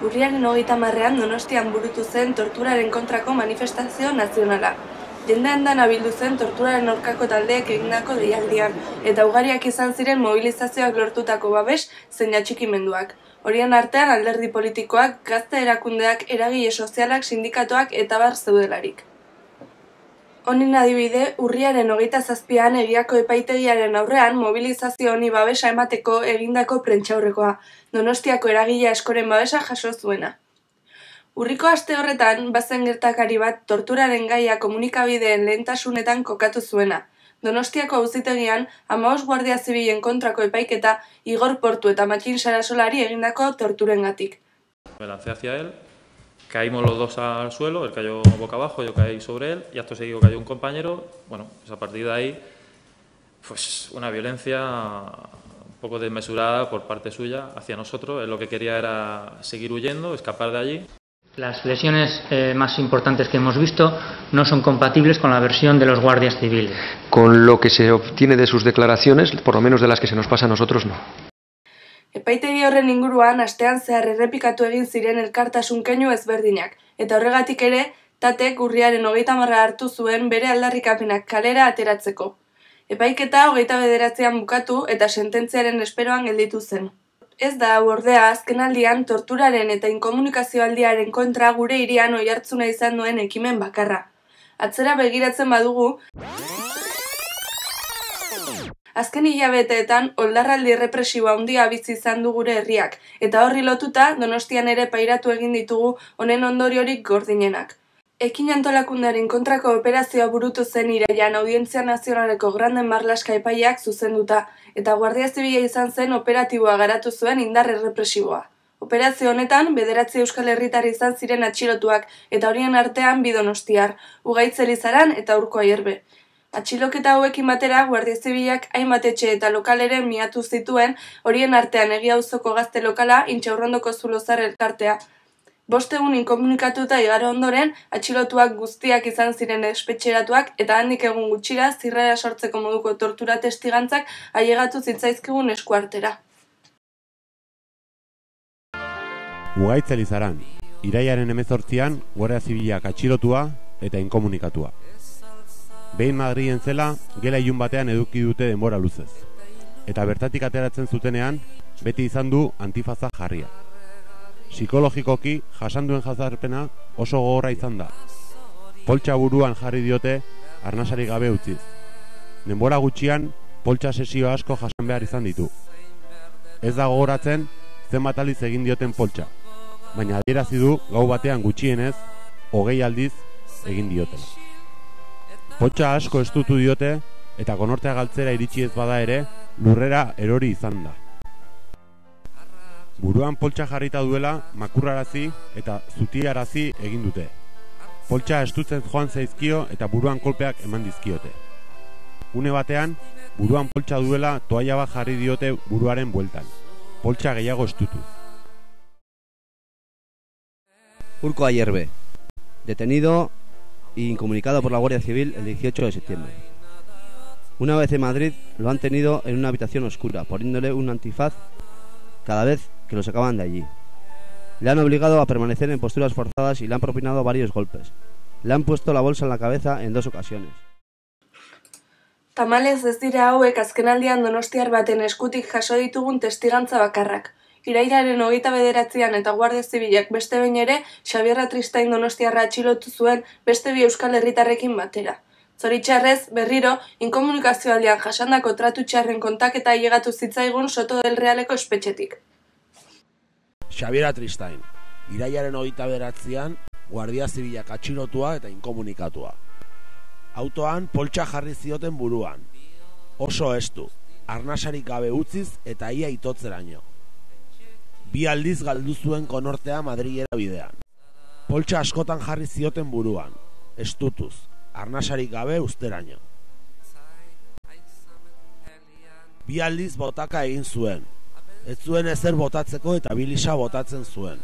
Urriaren 30ean Donostian burutu zen torturaren kontrako manifestazio nazionala. Jendean da nabildu zen torturaren aurkako taldeek egindako deialdian, eta ugariak izan ziren mobilizazioak lortutako babes zein atxikimenduak. Horien artean alderdi politikoak, gazte erakundeak, eragile sozialak, sindikatuak eta bar zeudelarik. Honen adibide, urriaren 27ean Egiako epaitegiaren aurrean mobilizazio honi babesa emateko egindako prentsaurrekoa, Donostiako eragile askoren babesa jaso zuena. Urriko aste horretan, bazen gertakari bat torturaren gaia komunikabideen lehentasunetan kokatu zuena. Donostiako auzitegian 15 guardia zibilen kontrako epaiketa Igor Portu eta Matxin Sarasolari egindako torturengatik. Me lancé hacia él, caímos los dos al suelo, él cayó boca abajo, yo caí sobre él, y acto seguido cayó un compañero. Bueno, pues a partir de ahí, pues una violencia un poco desmesurada por parte suya hacia nosotros. Él lo que quería era seguir huyendo, escapar de allí. Las lesiones más importantes que hemos visto no son compatibles con la versión de los guardias civiles. Con lo que se obtiene de sus declaraciones, por lo menos de las que se nos pasa a nosotros, no. Epaitegi horren inguruan astean zehar errepikatu egin ziren elkartasun keinu ezberdinak, eta horregatik ere, Tatek urriaren 30 hartu zuen bere aldarrikapenak kalera ateratzeko. Epaiketa 29ean bukatu eta sententziaren esperoan gelditu zen. Ez da, ordea, azkenaldian torturaren eta inkomunikazioaldiaren kontra gure hirian oihartzuna izan duen ekimen bakarra. Atzera begiratzen badugu, azken hilabeteetan oldarraldi errepresiboa handia bizi izan du gure herriak, eta horri lotuta Donostian ere pairatu egin ditugu honen ondoriorik gordinenak. Ekin antolakundearen kontrako operazioa burutu zen irailean Audientzia Nazionaleko Granden Marlaska epaileak zuzenduta, eta Guardia Zibila izan zen operatiboa garatu zuen indar errepresiboa. Operazio honetan, 9 euskal herritar izan ziren atxilotuak, eta horien artean 2 donostiar, Ugaitz Elizaran eta Urko Aierbe. Atxiloketa hauekin batera, Guardia Zibilak hainbat etxe eta lokaleren miatu zituen, horien artean Egia auzoko gazte lokala, Intxaurrondoko Zulozar elkartea. 5 egun inkomunikatuta igaro ondoren, atxilotuak guztiak izan ziren espetxeratuak eta handik egun gutxira zirrara sortzeko moduko tortura testigantzak ailegatu zitzaizkigun eskuartera. Ugaitz Elizaran, irailaren 18an Guardia Zibilak atxilotua eta inkomunikatua. Behin Madrilen zela, gela ilun batean eduki dute denbora luzez. Eta bertatik ateratzen zutenean, beti izan du antifaza jarria. Psikologikoki jasan duen jazarpena oso gogorra izan da. Poltsa buruan jarri diote arnasarik gabe utziz. Denbora gutxian poltsa sesio asko jasan behar izan ditu. Ez da gogoratzen zenbat aldiz egin dioten poltsa, baina adierazi du gau batean gutxienez 20 aldiz egin diotela. Poltsa asko estutu diote eta konortea galtzera iritsi ez bada ere lurrera erori izan da. Buruan poltsa jarrita duela makurrarazi eta zutiarazi egin dute. Poltsa estutzen joan zaizkio eta buruan kolpeak eman dizkiote. Une batean, buruan poltsa duela toalla bat jarri diote buruaren bueltan. Poltsa gehiago estutu. Urko Aierbe, detenido e incomunicado por la Guardia Civil el 18 de septiembre. Una vez en Madrid lo han tenido en una habitación oscura, poniéndole un antifaz cada vez que lo sacaban de allí. Le han obligado a permanecer en posturas forzadas y le han propinado varios golpes. Le han puesto la bolsa en la cabeza en 2 ocasiones. Tamalez ez dira hauek azkenaldian donostiar baten eskutik jaso ditugun testigantza bakarrak. Irailaren 29an eta Guardia Zibilak beste behin ere Xabier Atristain donostiarra atxilotu zuen beste 2 euskal herritarrekin batera. Zoritxarrez, berriro, inkomunikazioaldian jasandako tratu txarren kontaketa ailegatu zitzaigun Soto del Realeko espetxetik. Xabier Atristain, irailaren 29an Guardia Zibilak atxilotua eta inkomunikatua. Autoan poltsa jarri zioten buruan. Oso estu, arnasarik gabe utziz eta ia itotzeraino. 2 aldiz galdu zuen konortea Madrilera bidean. Poltsa askotan jarri zioten buruan, estutuz, arnasarik gabe usteraino. 2 aldiz botaka egin zuen. Ez zuen ezer botatzeko eta bilisa botatzen zuen.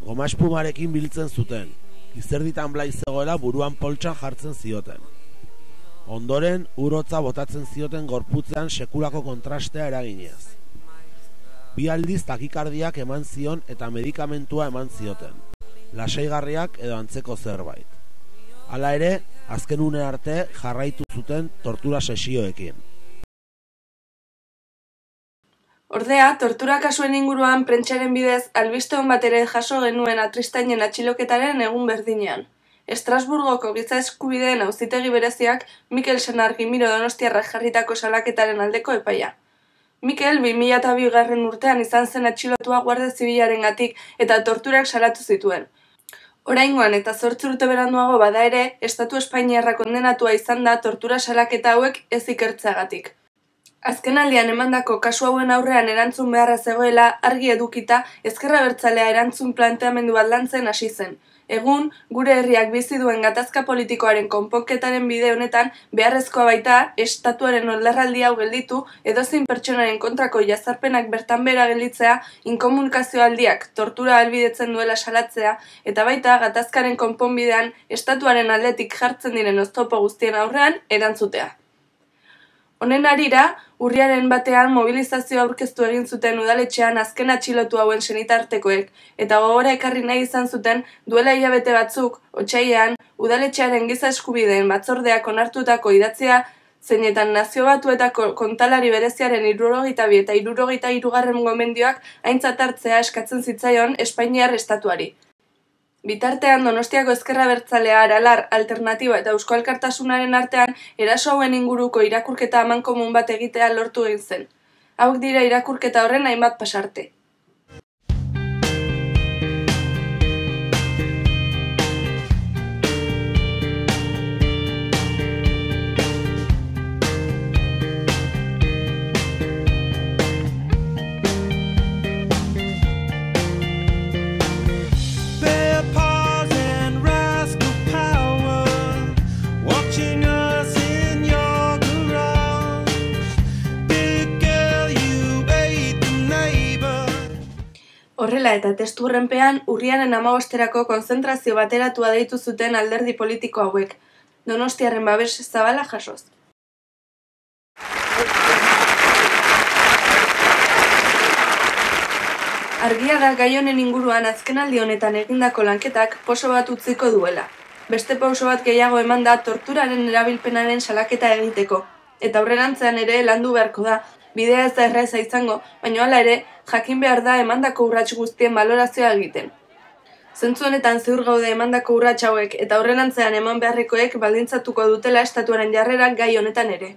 Goma espumarekin biltzen zuten. Izerditan blai zegoela buruan poltsan jartzen zioten. Ondoren, urotza botatzen zioten gorputzean sekulako kontrastea eraginez. bi aldiz takikardiak eman zion eta medikamentua eman zioten, lasaigarriak edo antzeko zerbait. Hala ere, azken une arte jarraitu zuten tortura sesioekin. Ordea, tortura kasuen inguruan prentsaren bidez albiste on bat ere jaso genuen Atristainen atxiloketaren egun berdinean. Estrasburgoko giza eskubideen auzitegi bereziak Mikel Senargimiro donostiarrak jarritako salaketaren aldeko epaia. Mikel 2002 urtean izan zen atxilotua Guardia Zibilarengatik eta torturak salatu zituen. Oraingoan eta 8 urte beranduago bada ere, Estatu Espainiarra kondenatua izan da tortura salaketa hauek ez ikertzeagatik. Azkenaldian emandako kasu hauen aurrean erantzun beharra zegoela argi edukita Ezker Abertzalea erantzun planteamendu bat lantzen hasi zen. Egun, gure herriak bizi duen gatazka politikoaren konponketaren bide honetan beharrezkoa baita estatuaren oldarraldi hau gelditu edozein pertsonaren kontrako jazarpenak bertan behera gelditzea, inkomunikazio aldiak tortura ahalbidetzen duela salatzea eta baita gatazkaren konponbidean estatuaren aldetik jartzen diren oztopo guztien aurrean erantzutea. Honen harira, urriaren batean mobilizazioa aurkeztu egin zuten udaletxean azken atxilotu hauen senitartekoek, eta gogora ekarri nahi izan zuten duela hilabete batzuk, otsailean, udaletxearen giza eskubideen batzordeak onartutako idatzia zeinetan Nazio Batuetako kontalari bereziaren 72 eta 73 gomendioak aintzat hartzea eskatzen zitzaion Espainiar estatuari. Bitartean Donostiako Ezker Abertzalea, Aralar, Alternatiba eta Eusko Alkartasunaren artean eraso hauen inguruko irakurketa amankomun bat egitea lortu egin zen. Hauek dira irakurketa horren hainbat pasarte. Horrela eta testu horrenpean, urriaren 15erako konzentrazio bateratua deitu zuten alderdi politiko hauek, Donostiarren babes zabala jasoz. Argia da gai honen inguruan azkenaldi honetan egindako lanketak pauso bat utziko duela. Beste pauso bat gehiago eman da torturaren erabilpenaren salaketa egiteko, eta aurrerantzean ere landu beharko da, bidea ez da erraza izango, baina hala ere, jakin behar da emandako urrats guztien balorazioa egiten. Zentzu honetan ziur gaude emandako urrats hauek eta aurrerantzean eman beharrekoek baldintzatuko dutela estatuaren jarrerak gai honetan ere.